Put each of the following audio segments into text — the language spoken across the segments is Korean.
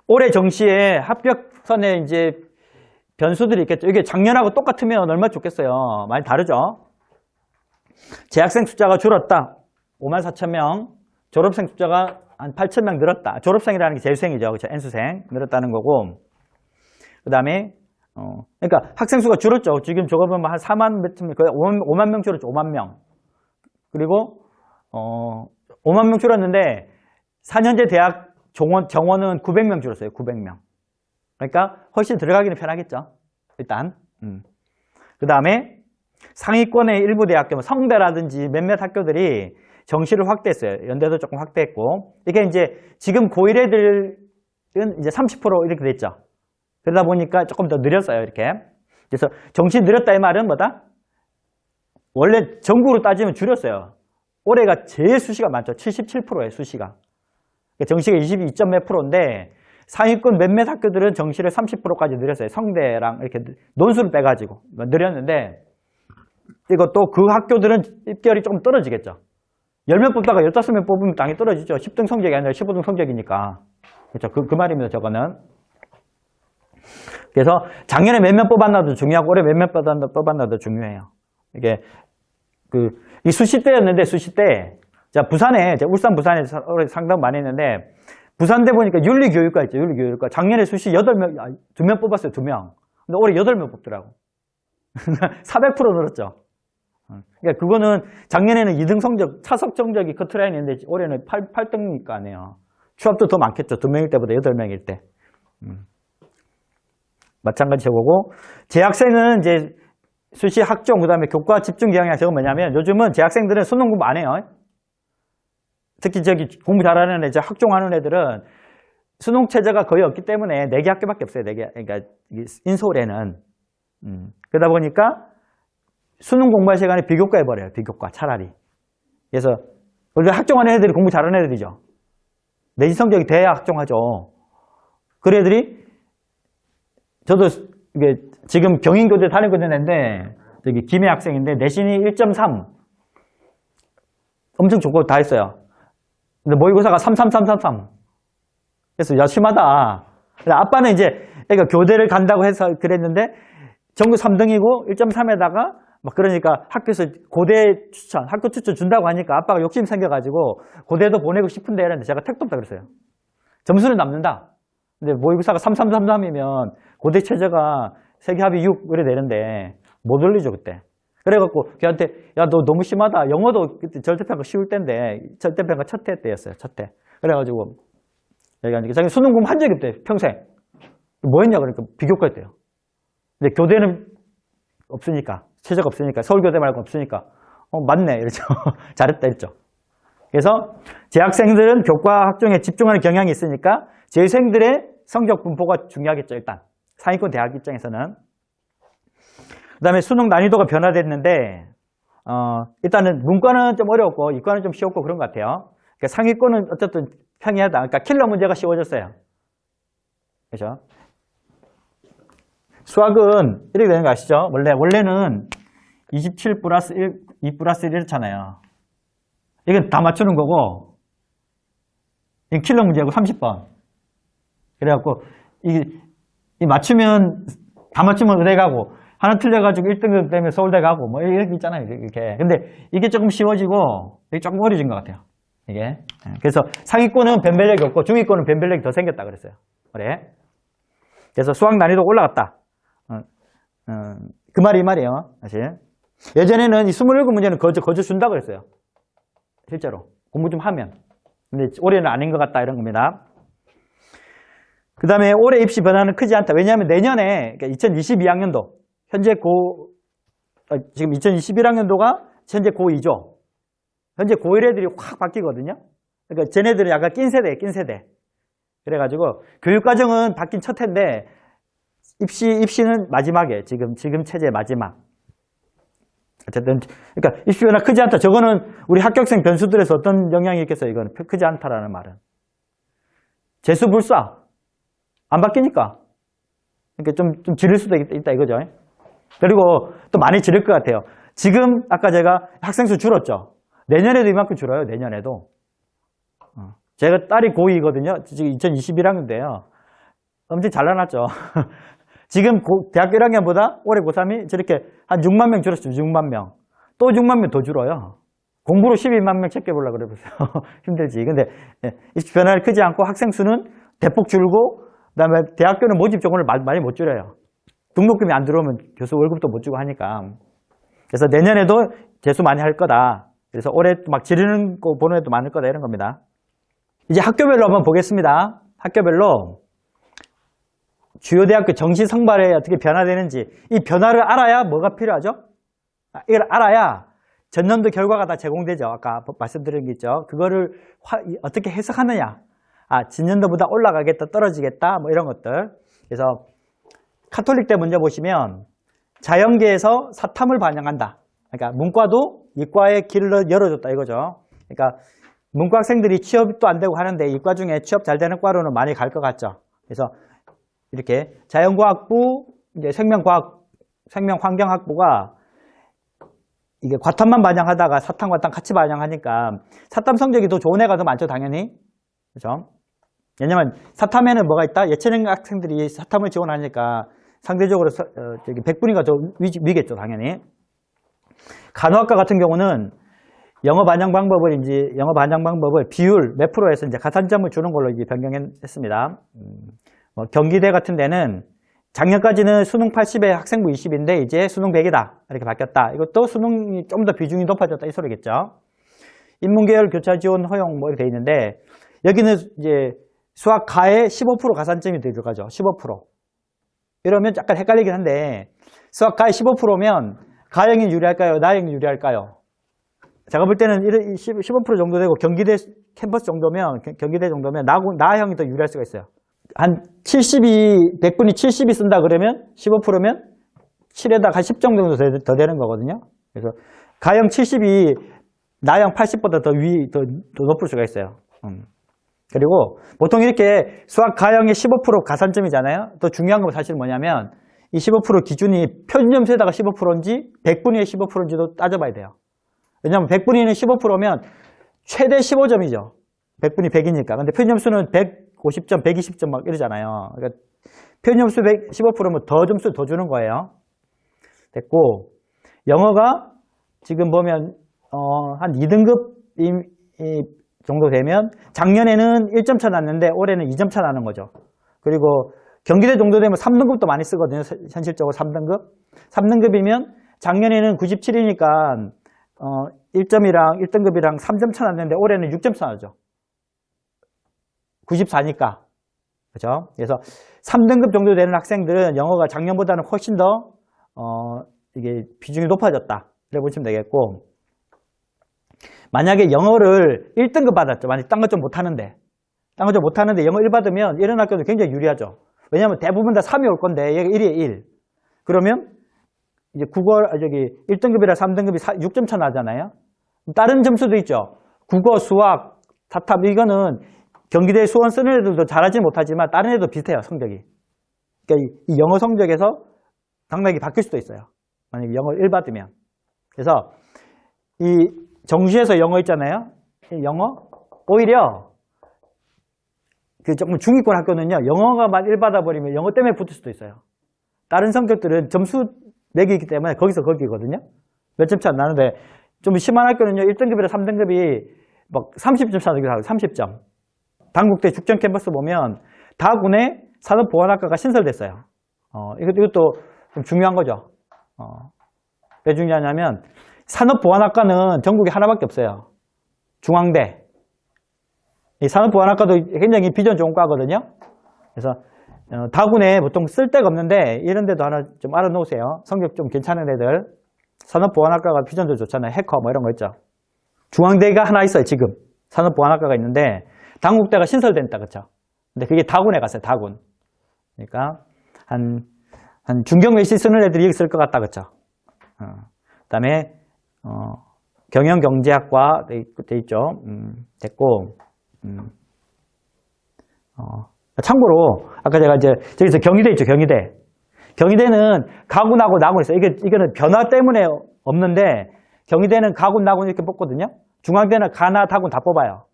올해 정시에 합격선에 이제 변수들이 있겠죠. 이게 작년하고 똑같으면 얼마나 좋겠어요. 많이 다르죠. 재학생 숫자가 줄었다. 54,000명. 졸업생 숫자가 한 8,000명 늘었다. 졸업생이라는 게 재수생이죠. 그렇죠? N수생 늘었다는 거고. 그 다음에 그러니까 학생 수가 줄었죠. 지금 저거 보면 한 4만 몇 명, 거의 5만 명 줄었죠. 5만 명. 그리고 5만 명 줄었는데 4년제 대학 정원은 900명 줄었어요. 900명. 그러니까 훨씬 들어가기는 편하겠죠. 일단. 그 다음에 상위권의 일부 대학교, 성대라든지 몇몇 학교들이 정시를 확대했어요. 연대도 조금 확대했고. 이게 이제 지금 고1 애들은 이제 30% 이렇게 됐죠. 그러다 보니까 조금 더 느렸어요. 이렇게. 그래서 정시 늘었다 이 말은 뭐다? 원래 전국으로 따지면 줄였어요. 올해가 제일 수시가 많죠. 77%예요. 수시가. 정시가 22점 몇 프로인데 상위권 몇몇 학교들은 정시를 30%까지 늘렸어요. 성대랑 이렇게 논술을 빼가지고 늘렸는데 이것도 그 학교들은 입결이 조금 떨어지겠죠. 10명 뽑다가 15명 뽑으면 당연히 떨어지죠. 10등 성적이 아니라 15등 성적이니까. 그렇죠. 그 말입니다. 저거는. 그래서 작년에 몇 명 뽑았나도 중요하고 올해 몇 명 뽑았나도 중요해요. 이게 이 수시 때였는데 수시 때 자, 부산에, 울산 부산에 상담 많이 했는데, 부산대 보니까 윤리교육과 있죠, 윤리교육과. 작년에 수시 8명, 2명 뽑았어요, 2명. 근데 올해 8명 뽑더라고. 400% 늘었죠. 그러니까 그거는 작년에는 2등 성적, 차석 성적이 커트라인인데, 올해는 8등이니까 아니에요. 취업도 더 많겠죠, 2명일 때보다 8명일 때. 마찬가지 저거고, 재학생은 이제 수시 학종, 그 다음에 교과 집중 경향, 저건 뭐냐면, 요즘은 재학생들은 수능 공부 안 해요. 특히 공부 잘하는 애, 학종하는 애들은 수능 체제가 거의 없기 때문에 4개 학교밖에 없어요. 4개. 그러니까 인서울에는. 그러다 보니까 수능 공부할 시간에 비교과 해버려요. 비교과 차라리. 그래서 우리가 학종하는 애들이 공부 잘하는 애들이죠. 내신 성적이 돼야 학종하죠. 그 애들이 저도 이게 지금 경인고대 다니고 있는 애인데 저기 김해 학생인데 내신이 1.3 엄청 좋고 다 했어요. 근데 모의고사가 33333. 그래서 야, 심하다. 아빠는 이제 애가 교대를 간다고 해서 그랬는데 전국 3등이고 1.3에다가 막 그러니까 학교에서 고대 추천, 학교 추천 준다고 하니까 아빠가 욕심 생겨가지고 고대도 보내고 싶은데 이랬는데 제가 택도 없다 그랬어요. 점수는 남는다. 근데 모의고사가 3333이면 고대 최저가 세계 합이 6 이래 되는데 못 올리죠 그때. 그래갖고 걔한테 야 너 너무 심하다. 영어도 그때 절대평가 쉬울 때인데 절대평가 첫 해 때였어요. 첫 해. 그래가지고 얘기하니까 자기 수능 공부 한 적이 없대 평생. 뭐 했냐 그러니까 비교과 했대요. 근데 교대는 없으니까 최저가 없으니까 서울교대 말고 없으니까 맞네 이러죠. 잘했다 이랬죠. 그래서 재학생들은 교과 학종에 집중하는 경향이 있으니까 재생들의 성적 분포가 중요하겠죠. 일단 상위권 대학 입장에서는. 그 다음에 수능 난이도가 변화됐는데 일단은 문과는 좀 어려웠고 이과는 좀 쉬웠고 그런 것 같아요. 그러니까 상위권은 어쨌든 평이하다. 그러니까 킬러 문제가 쉬워졌어요. 그렇죠? 수학은 이렇게 되는 거 아시죠? 원래는 27 플러스 1, 2 플러스 1 이렇잖아요. 이건 다 맞추는 거고 이건 킬러 문제고 30번. 그래갖고 이 맞추면 다 맞추면 의대 가고 하나 틀려가지고 1등급 되면 서울대 가고 뭐 이렇게 있잖아요. 이렇게. 근데 이게 조금 쉬워지고 이게 조금 어려진 것 같아요. 이게. 그래서 상위권은 변별력이 없고 중위권은 변별력이 더 생겼다 그랬어요. 그래. 그래서 수학 난이도 올라갔다. 그 말이 이 말이에요. 사실. 예전에는 이 27문제는 거저 준다고 그랬어요. 실제로. 공부 좀 하면. 근데 올해는 아닌 것 같다 이런 겁니다. 그 다음에 올해 입시 변화는 크지 않다. 왜냐하면 내년에, 그러니까 2022학년도, 현재 지금 2021학년도가 현재 고2죠. 현재 고1 애들이 확 바뀌거든요. 그러니까 쟤네들은 약간 낀 세대. 그래가지고 교육과정은 바뀐 첫 해인데 입시는 마지막에 지금 체제 마지막. 어쨌든 그러니까 입시 변화 크지 않다. 저거는 우리 합격생 변수들에서 어떤 영향이 있겠어요? 이거는 크지 않다라는 말은. 재수불사 안 바뀌니까. 그러니까 좀 지를 수도 있다 이거죠. 그리고 또 많이 지를 것 같아요. 지금 아까 제가 학생 수 줄었죠. 내년에도 이만큼 줄어요. 내년에도. 제가 딸이 고2거든요. 지금 2021학년인데요. 엄청 잘 나눴죠. 지금 대학교 1학년보다 올해 고3이 저렇게 한 6만 명 줄었죠. 6만 명. 또 6만 명 더 줄어요. 공부로 12만 명 챙겨보려고 그래 보세요. 힘들지. 근데 변화를 크지 않고 학생 수는 대폭 줄고 그다음에 대학교는 모집 조건을 많이 못 줄여요. 등록금이 안 들어오면 교수 월급도 못 주고 하니까. 그래서 내년에도 재수 많이 할 거다. 그래서 올해 막 지르는 거 보는 애도 많을 거다 이런 겁니다. 이제 학교별로 한번 보겠습니다. 학교별로 주요 대학교 정시 선발에 어떻게 변화되는지 이 변화를 알아야 뭐가 필요하죠? 이걸 알아야 전년도 결과가 다 제공되죠. 아까 말씀드린 게 있죠. 그거를 어떻게 해석하느냐. 전년도보다 올라가겠다, 떨어지겠다, 뭐 이런 것들. 그래서 카톨릭 때 먼저 보시면 자연계에서 사탐을 반영한다. 그러니까 문과도 이과의 길을 열어줬다 이거죠. 그러니까 문과 학생들이 취업도 안 되고 하는데 이과 중에 취업 잘 되는 과로는 많이 갈 것 같죠. 그래서 이렇게 자연과학부, 이제 생명환경학부가 이게 과탐만 반영하다가 사탐, 과탐 같이 반영하니까 사탐 성적이 더 좋은 애가 더 많죠, 당연히. 그죠? 왜냐면 사탐에는 뭐가 있다? 예체능 학생들이 사탐을 지원하니까 상대적으로 100분위가 더 위겠죠, 당연히. 간호학과 같은 경우는 영어 반영 방법을 비율 몇 프로에서 이제 가산점을 주는 걸로 이제 변경했습니다. 경기대 같은 데는 작년까지는 수능 80에 학생부 20인데 이제 수능 100이다. 이렇게 바뀌었다. 이것도 수능이 좀 더 비중이 높아졌다. 이 소리겠죠. 인문계열 교차 지원 허용 뭐 이렇게 돼 있는데 여기는 이제 수학 가에 15% 가산점이 들어가죠. 15%. 이러면 약간 헷갈리긴 한데 수학 가에 15%면 가형이 유리할까요? 나형이 유리할까요? 제가 볼 때는 15% 정도 되고 경기대 캠퍼스 정도면 나형이 더 유리할 수가 있어요. 한 100분이 70이 쓴다 그러면 15%면 7에다가 한 10 정도 더 되는 거거든요. 그래서 가형 70이 나형 80보다 더 높을 수가 있어요. 그리고 보통 이렇게 수학 가형의 15% 가산점이잖아요. 또 중요한 건 사실 뭐냐면 이 15% 기준이 표준점수에다가 15%인지 100분위의 15%인지도 따져봐야 돼요. 왜냐하면 100분위는 15%면 최대 15점이죠. 100분위 100이니까. 근데 표준점수는 150점, 120점 막 이러잖아요. 그러니까 표준점수 15%면 더 점수 더 주는 거예요. 됐고, 영어가 지금 보면 한 2등급 정도 되면 작년에는 1점 차 났는데 올해는 2점 차 나는 거죠. 그리고 경기대 정도 되면 3등급도 많이 쓰거든요. 현실적으로 3등급. 3등급이면 작년에는 97이니까 1점이랑 1등급이랑 3점 차 났는데 올해는 6점 차 나죠. 94니까. 그죠? 그래서 3등급 정도 되는 학생들은 영어가 작년보다는 훨씬 더 이게 비중이 높아졌다. 이렇게 보시면 되겠고, 만약에 영어를 1등급 받았죠. 만약에 딴 거 좀 못하는데 영어 1 받으면 이런 학교도 굉장히 유리하죠. 왜냐하면 대부분 다 3이 올 건데 얘가 1이에 1. 그러면 이제 1등급이랑 3등급이 6점 차 나잖아요. 다른 점수도 있죠. 국어, 수학, 사탐 이거는 경기대 수원 쓰는 애들도 잘하지 못하지만 다른 애도 비슷해요, 성적이. 그러니까 이 영어 성적에서 당락이 바뀔 수도 있어요. 만약에 영어 1 받으면. 그래서 이 정시에서 영어 있잖아요. 영어 오히려 그 조금 중위권 학교는요, 영어가만 1 받아버리면 영어 때문에 붙을 수도 있어요. 다른 성적들은 점수 매기기 때문에 거기서 거기거든요. 몇 점 차 안 나는데 좀 심한 학교는요, 1등급이랑 3등급이 막 30점 차 나기도 하고 30점. 단국대 죽전 캠퍼스 보면 다군에 산업보안학과가 신설됐어요. 이것도 좀 중요한 거죠. 왜 중요하냐면 산업보안학과는 전국에 하나밖에 없어요. 중앙대. 이 산업보안학과도 굉장히 비전 좋은 과거든요. 그래서 다군에 보통 쓸 데가 없는데 이런 데도 하나 좀 알아놓으세요. 성적 좀 괜찮은 애들. 산업보안학과가 비전도 좋잖아요. 해커 뭐 이런 거 있죠. 중앙대가 하나 있어요. 지금 산업보안학과가 있는데 단국대가 신설됐다. 그렇죠? 근데 그게 다군에 갔어요. 다군. 그러니까 한 중경외시 쓰는 애들이 여기 있을 것 같다. 그렇죠? 그다음에 경영경제학과 돼 있죠. 됐고 참고로 아까 제가 이제 저기서 경희대 있죠. 경희대는 가군하고 나군 있어요. 이거는 변화 때문에 없는데 경희대는 가군, 나군 이렇게 뽑거든요. 중앙대는 가나, 다군 다 뽑아요.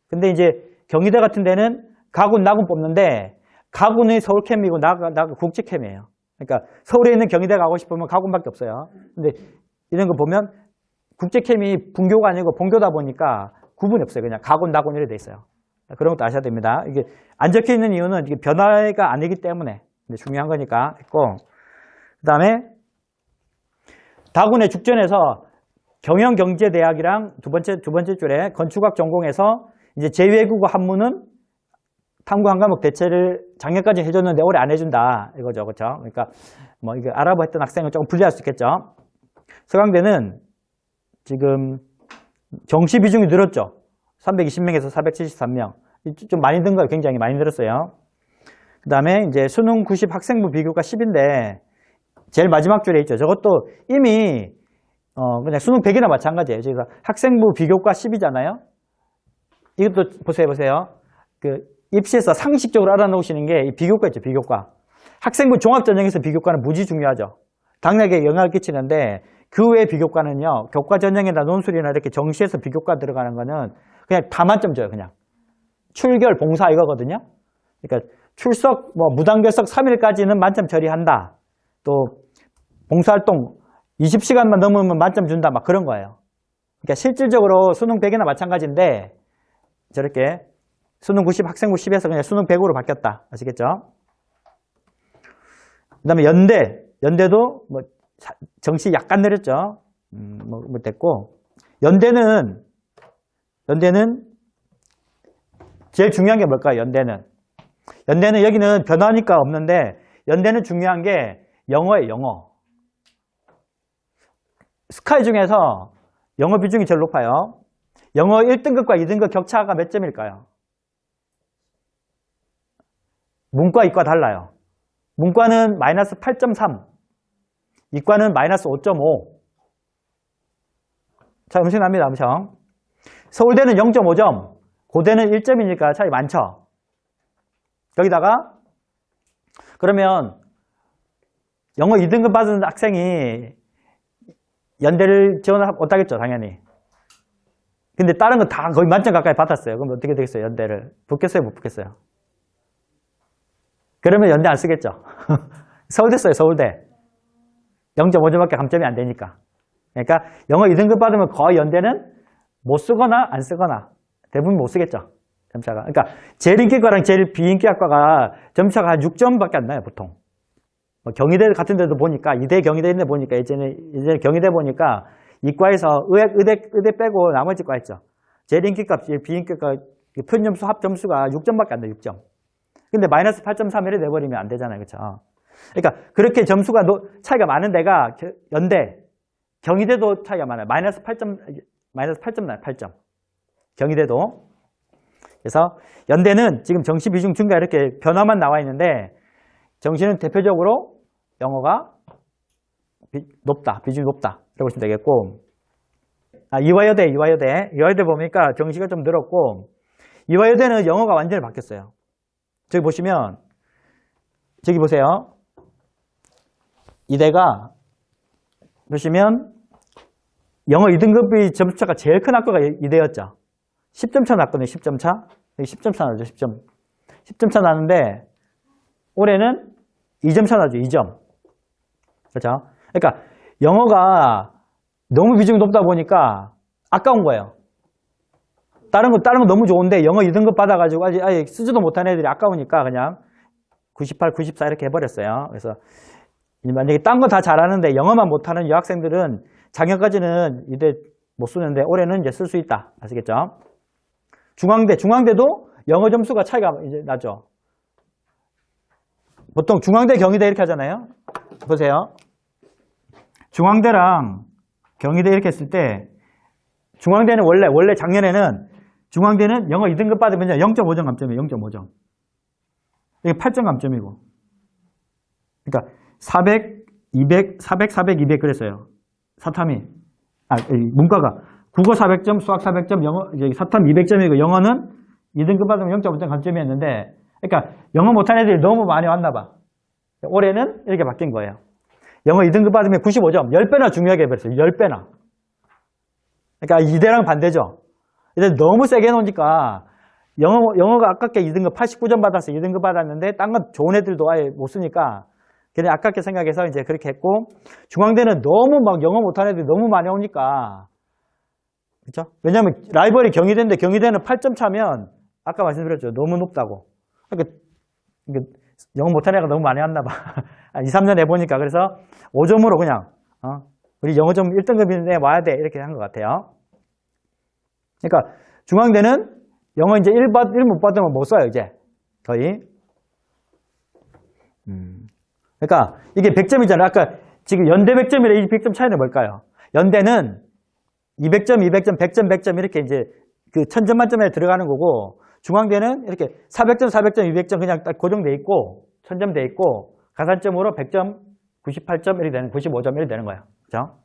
근데 이제 경희대 같은 데는 가군, 나군 뽑는데 가군이 서울캠이고 나가 국제캠이에요. 그러니까 서울에 있는 경희대 가고 싶으면 가군밖에 없어요. 근데 이런 거 보면 국제캠이 분교가 아니고 본교다 보니까 구분이 없어요. 그냥 가군, 나군 이렇게 돼 있어요. 그런 것도 아셔야 됩니다. 이게 안 적혀 있는 이유는 이게 변화가 아니기 때문에 중요한 거니까 있고. 그다음에 다군의 죽전에서 경영경제대학이랑 두 번째 줄에 건축학 전공에서 이제 제2외국어 한문은 탐구 한 과목 대체를 작년까지 해줬는데 올해 안 해준다 이거죠, 그렇죠? 그러니까 뭐 이거 알아보 했던 학생은 조금 불리할 수 있겠죠. 서강대는 지금 정시 비중이 늘었죠. 320명에서 473명. 좀 많이 든 거예요. 굉장히 많이 늘었어요. 그 다음에 이제 수능 90 학생부 비교과 10인데 제일 마지막 줄에 있죠. 저것도 이미 그냥 수능 100이나 마찬가지예요. 그래서 학생부 비교과 10이잖아요. 이것도 보세요. 그 입시에서 상식적으로 알아놓으시는 게 이 비교과 있죠. 비교과. 학생부 종합전형에서 비교과는 무지 중요하죠. 당락에 영향을 끼치는데 그 외의 비교과는요. 교과 전형이나 논술이나 이렇게 정시에서 비교과 들어가는 거는 그냥 다 만점 줘요. 그냥. 출결, 봉사 이거거든요. 그러니까 출석, 뭐 무단결석 3일까지는 만점 처리한다. 또 봉사활동 20시간만 넘으면 만점 준다. 막 그런 거예요. 그러니까 실질적으로 수능 100이나 마찬가지인데 저렇게 수능 90, 학생부 10에서 그냥 수능 100으로 바뀌었다. 아시겠죠? 그 다음에 연대도 뭐 정시 약간 내렸죠. 뭐 됐고. 연대는 제일 중요한 게 뭘까요? 연대는 여기는 변화니까 없는데 연대는 중요한 게 영어예요, 영어. 스카이 중에서 영어 비중이 제일 높아요. 영어 1등급과 2등급 격차가 몇 점일까요? 문과, 이과 달라요. 문과는 마이너스 8.3, 이과는 마이너스 5.5. 자, 엄청납니다, 엄청. 서울대는 0.5점, 고대는 1점이니까 차이 많죠. 여기다가 그러면 영어 2등급 받은 학생이 연대를 지원을 못하겠죠, 당연히. 근데 다른 거 다 거의 만점 가까이 받았어요. 그럼 어떻게 되겠어요, 연대를? 붙겠어요, 못 붙겠어요? 그러면 연대 안 쓰겠죠. 서울대 써요, 서울대. 0.5점밖에 감점이 안 되니까. 그러니까 영어 2등급 받으면 거의 연대는 못 쓰거나 안 쓰거나 대부분 못 쓰겠죠. 점차가. 그러니까 제일 인기과랑 제일 비인기 학과가 점차가 한 6점밖에 안 나요, 보통. 경희대 같은 데도 보니까, 이대 경희대 있는 데 보니까, 예전에 경희대 보니까 이과에서 의대 빼고 나머지 과 했죠. 제일 인기과, 제일 비인기과 편점수 합 점수가 6점밖에 안 돼요, 6점. 근데 마이너스 8.3을 내버리면 안 되잖아요, 그렇죠? 그러니까 그렇게 점수가 차이가 많은 데가 연대, 경희대도 차이가 많아요. 마이너스 8점 나요, 8점. 경희대도. 그래서 연대는 지금 정시 비중 증가 이렇게 변화만 나와 있는데 정시는 대표적으로 영어가 높다, 비중이 높다. 이렇게 보시면 되겠고. 이화여대 보니까 정시가 좀 늘었고, 이화여대는 영어가 완전히 바뀌었어요. 저기 보시면, 저기 보세요. 이대가, 보시면, 영어 2등급이 점수차가 제일 큰 학교가 이대였죠. 10점 차 났거든요, 10점 차. 여기 10점 차 나죠, 10점 차 나는데, 올해는 2점 차 나죠, 2점. 그렇죠? 그러니까, 영어가 너무 비중이 높다 보니까 아까운 거예요. 다른 거 너무 좋은데 영어 2등급 받아가지고 아예 쓰지도 못한 애들이 아까우니까 그냥 98, 94 이렇게 해버렸어요. 그래서 만약에 딴 거 다 잘하는데 영어만 못하는 여학생들은 작년까지는 이대 못 쓰는데 올해는 이제 쓸 수 있다. 아시겠죠? 중앙대도 영어 점수가 차이가 이제 나죠. 보통 중앙대, 경희대 이렇게 하잖아요. 보세요. 중앙대랑 경희대 이렇게 했을 때 중앙대는 원래 작년에는 중앙대는 영어 2등급 받으면 0.5점 감점이에요. 0.5점. 이게 8점 감점이고. 그러니까 400, 200, 400, 400, 200 그랬어요. 사탐이. 문과가 국어 400점, 수학 400점, 영어 사탐 200점이고 영어는 2등급 받으면 0.5점 감점이었는데 그러니까 영어 못하는 애들이 너무 많이 왔나 봐. 올해는 이렇게 바뀐 거예요. 영어 2등급 받으면 95점, 10배나 중요하게 해버렸어요. 10배나. 그러니까 이대랑 반대죠. 이대 너무 세게 해놓으니까 영어가 아깝게 2등급 89점 받아서 2등급 받았는데, 딴 건 좋은 애들도 아예 못 쓰니까, 걔네 아깝게 생각해서 이제 그렇게 했고, 중앙대는 너무 막 영어 못하는 애들이 너무 많이 오니까, 그쵸? 왜냐면 라이벌이 경희대인데 경희대는 8점 차면, 아까 말씀드렸죠. 너무 높다고. 그러니까 영어 못하는 애가 너무 많이 왔나 봐. 2, 3년 해보니까. 그래서 5점으로 그냥, 우리 영어 좀 1등급인데 와야 돼. 이렇게 한 것 같아요. 그러니까 중앙대는 영어 이제 1 못 받으면 못 써요, 이제. 거의. 그러니까 이게 100점이잖아요. 아까 지금 연대 100점이랑 이 100점 차이는 뭘까요? 연대는 200점, 200점, 100점, 100점 이렇게 이제 그 1000점 만점에 들어가는 거고, 중앙대는 이렇게 400점, 400점, 200점 그냥 딱 고정돼 있고, 1000점 돼 있고, 가산점으로 100점, 98점 이렇게 되는, 95점 이렇게 되는 거예요. 그죠?